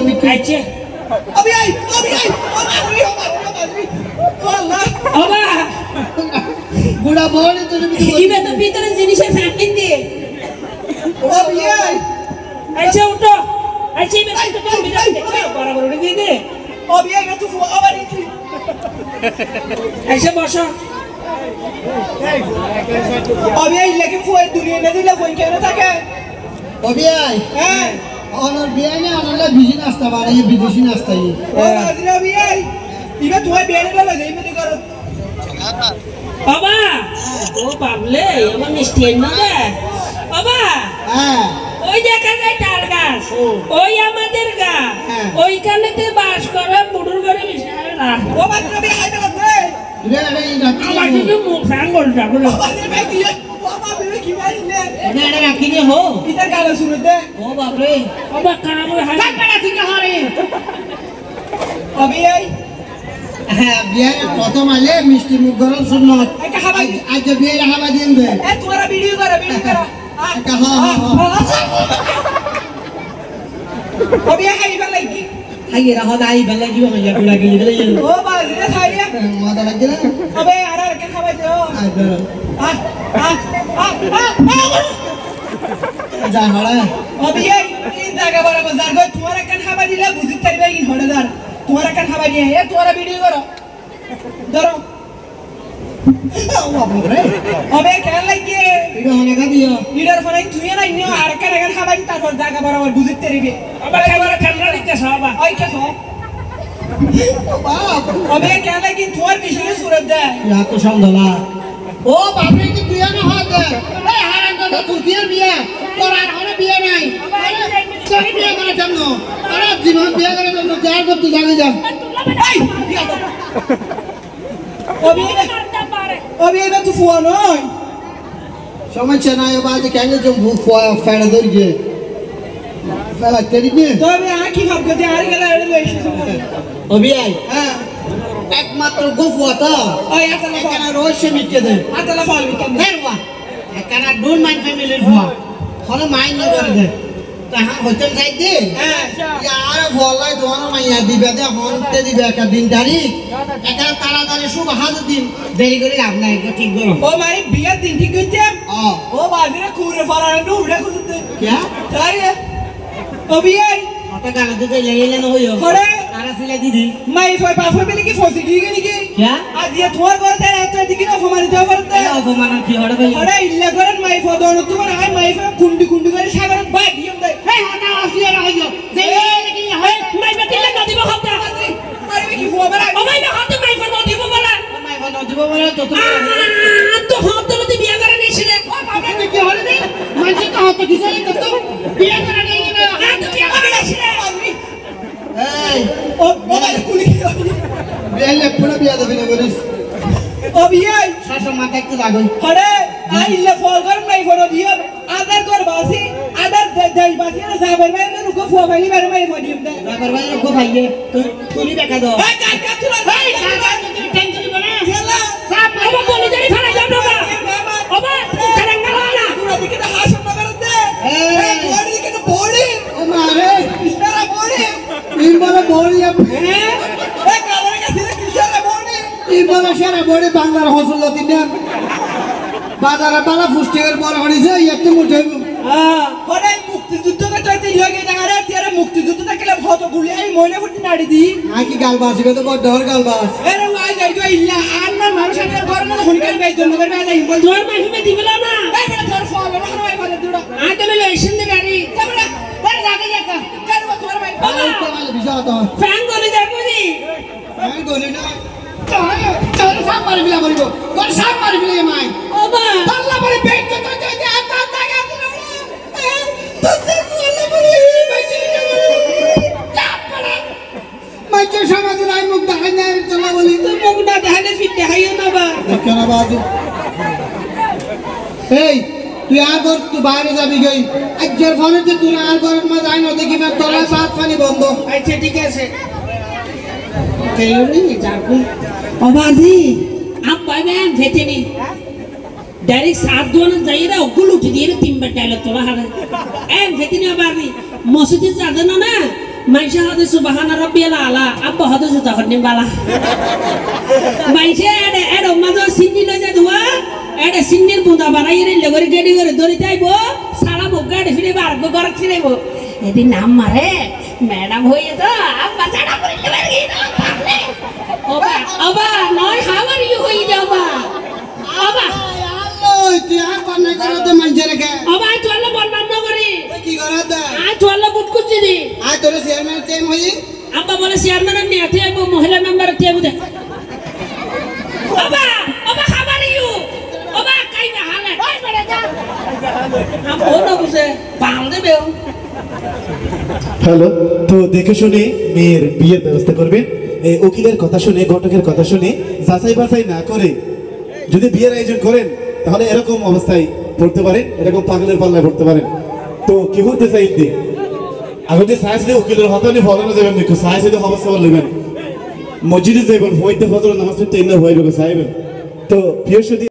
Mickey আচ্ছা अभी आई अल्लाह বাবা বুড়া বড় তোর ইবে তো ভিতরে জিনিসের ফ্যামিলি দিয়ে अभी आई আচ্ছা উঠো আচ্ছা ইবে তো তুমি ভিতরে দেখো বরাবর উঠে দিয়ে দে अभी आई तू अबर इथली আচ্ছা বসো अभी आई लेकिन फोन दुनिया में दिला फोन केना থাকে অবিয়াই হ্যাঁ অনর বিয়াই না অনরলা বিজি নাস্তা বাড়ি বিদেশি নাস্তা ই ও বাজরে अभी आई ইবে তুই বেরে লাগা যাই মনে কর বাবা ও বাবলে আমার মিষ্টি না দে বাবা হ্যাঁ ওই দেখা যায় তার গাছ ওই আমাদের গা ওইখানেতে বাস করে বুড়ুর ঘরে মিশালা ও বাজরে अभी आई লাগবে রে রে রাখি আমার কিন্তু মুখ সাঙ্গল যাবো বাজরে ভাই কি বাবা বেরে কি ভাই নে রে রাখি রে হো ইতার গাল শুনতে ও বাপ রে বাবা কাম হাই কাটা ঠিক হারে अभी आई হ্যাঁ বিয়ারে প্রথম আলে মিষ্টি মুখ গরম সুন্নত একটা খাবাই আজ বিয়ারে হাবা দিন দে এ তোরা ভিডিও করা একটা হ্যাঁ अभी आई ভাই কি হাইয়ে রাহ দাই বেলা কি হবে লাগি লাগি গেলে ও বাজরে খাইয়া মজা লাগে না अबे यार के খাবাই দাও আই ধর যা হড়া अभी आई इन जगह बराबर दार गो तुम्हारा कान खाबा दिला बुझित करबे इन हड़दार तुम्हारा कान खाबा दिए ए तुम्हारा वीडियो करो धरो ও বাপ রে अबे क्या लगे এটা হনে কা দিও इधर फोन तुई ना इन आर कान खाबा इन तार जगह बराबर बुझित करबे বাবা খাবার খান্না দিতে বাবা ओए क्या सो বাপ अबे क्या लगे तुम्हार विषय सूरत दे ইয়া তো সন্ধ্যা ও বাপ রে কি তুই না হাত দে এই হারাম কথা তুই বিয়া তোর আর হনে বিয়া নাই তোর বিয়া করে কেন আরে জীবন বিয়া করে তো যার কর তুই জানি যা এই अबे मैं तू फोन होय সমস্যা নাই বাজে কেন যে ফেড়ে ধরি গে ফেলা তেরি নে तो अबे आंखी खाब के यार गेला रे लेशी सुन অবি আই हां একমাত্র গোফুয়া তো ओए आता কেন রোজ সে মিটকে দে ला फॉल वीकेंड হেরবা কেন ডোন্ট মাইন্ড ফ্যামিলির ফুয়া হলে মাইন্ড করে দে তাহা হোটেল সাইড দে हां यार ভলাই তোমার মাইয়া দিবে দে হনতে দিবে একটা দিন তারিখ এটা তাড়াতাড়ি শুভ হাজার দিন দেরি করে লাভ নাই ঠিক করো ओ मारी बिया दिन ठीक गते हाँ ओ बाजरे खूरे फरा नु उड़े कुदते क्या तारी अबे आई आता गाना तो ले ले ना होयो खड़े आरा सिला दीदी माई फोय पाफो मिली की फोसी की गनी की क्या आज ये थोर करते रहते दिकी ना फमारी तो करते क्या अपमान की हड़ भाई खड़े इल्ले करन माई फो दोन तुम्हार हाय माई फो कुंडी कुंडी करे सागर बाय दियम दे हे हटा असली ना होयो जे लेकिन है মাই বেটিলে না দিব হাতে मारी की फो बरा ও মাই হাতে মাই ফোন দিব বলা मैं बनो দিব বলে তো তো হাতে মতে বিয়া করে নিছিলে ও বাবা তুই কি হরে দে মানে তো হতো কিছু তো বিয়ে করে নেই না হাতে বিয়া করে নিছিলে এই ओ मारी कुली বিয়ে লে পুরো বিয়ে দেবে না বলিস अबे आई শাশু মাথা একটু লাগই खड़े आ इल्ले फोन कर माई फोन दियो आधार कर बासी आधार दे बासी ना साबर में ना रुको फो वाली बारे में फोन दियम दे রাবার ভাই রকো ভাইয়ে তুই দেখা দাও ए का तुला भाई তুই টেনশন নিব না खेला সাপ বাবা বলি জানি ফেলা যাও না বাবা কারাঙ্গা না तुरा दिखे ना हाथ में करते ए बॉडी दिखे ना बॉडी ও মারে किसरा बॉडी ইরবালা বড়ি ए कालर का सिरे किसरा बॉडी ইরবালা সারা বড়ি বাংলার হসল দিন বাজারে বালা ফুষ্টির বড় হইছে একটু মুঠে हां बड़े मुक्तियुद्ध का चाहते लगे ना रे तेरे मुक्तियुद्ध तक के बहुत गुली आई मोने फुटी नाड़ी दी আকি গালবাস বে তো বড় ধর গালবাস अरे वाई जाई तो इल्ला आन्ना मानुष ने घर में हुनकर बे जन्म कर बे नहीं बोल তোর মাই ফিমে দিবলা না ए बड़ा थोर फॉलो ना भाई बोले दुड़ा আতে মেলে এসেন দে গাড়ি तबड़ा बड़ा जाके जाका कर वो थोर भाई বালা ইস্তেমাল বিষয় তো ফ্যান করে যাবো নি আমি বলি না চল সাপ মারি বিলা বলিব তোর সাপ মারি বিলা মাই বাবা পাল্লা মারি বেট তো তো আতা জায়গা দিল তোতে পাল্লা মারি বাইচি চাপ পড়া মাইকে সমাজ নাই মুখ দেখাই না চলা বলি তো মুখ না দেখালে ফিটে হাইও না বা কেন বাজু এই তুই আর কর তুই বাইরে যাবি গই আজকের ফোনে তুই আর করার মা যাই না দেখি না তলা সাত পানি বন্ধ আচ্ছা ঠিক আছে কেউনি যাকু বাবাজি আপ পাইবে ভেটেনি ডাইরেক্ট সাত দুয়ানা যাইরা ওগুলো উঠে দিয়ে তিন বার ডায়লগ তোলা হবে এম ভেটেনি বাবাজি মসজিদে যাবে না মাইসে হদে সুবহান রাব্বিয়াল আলা আব্বা হদে জুতা হন্নি বালা মাইসে এডো মাঝে সিন্নি লই যা দুয়া এডে সিন্নির বুঁদা বানাই রে লগরে গেডি করে দড়ি যাইবো সারা গাড়ি ফিরে বার ঘর ছিড়াইবো এদিন নাম মারে ম্যাডাম হইয়ে তো আব্বা চাড়া করে লেবার গই না ওবা ওবা নয় হাউ আর ইউ হই যাবা ওবা আল্লাহ তুই আর পান্না করে তো মানছে রেখে ওবা চলে বন্যান্ন করি কি করে দা চলে বুট কুচি দি আয় তোর চেয়ারম্যান টাইম হই আব্বা বলে চেয়ারম্যানের নিয়াতে আইবো মহিলা মেম্বার তে আইবো দে ওবা ওবা হাউ আর ইউ ওবা কাইবা হালে ওই বেড়ে যা আম ওনা বুঝে বাল দেবে হ্যালো, তো দেখে শুনে মেয়ের বিয়ের ব্যবস্থা করবেন। এই উকিলের কথা শুনে, ঘটকের কথা শুনে যাচাই বাছাই না করে যদি বিয়ের আয়োজন করেন তাহলে এরকম অবস্থায় পড়তে পারেন, এরকম পাগলের পাল্লায় পড়তে পারেন। তো কি করতে চাইতে আগে সাইজ দিয়ে উকিলের হতানি ফলানো যাবেন একটু সাইজ দিয়ে অবস্থা নেবেন, মসজিদে যাবেন হইতে ফজর নামাজ পড়তে হয়ে যাবে সাহেবেন। তো প্রিয় সুধী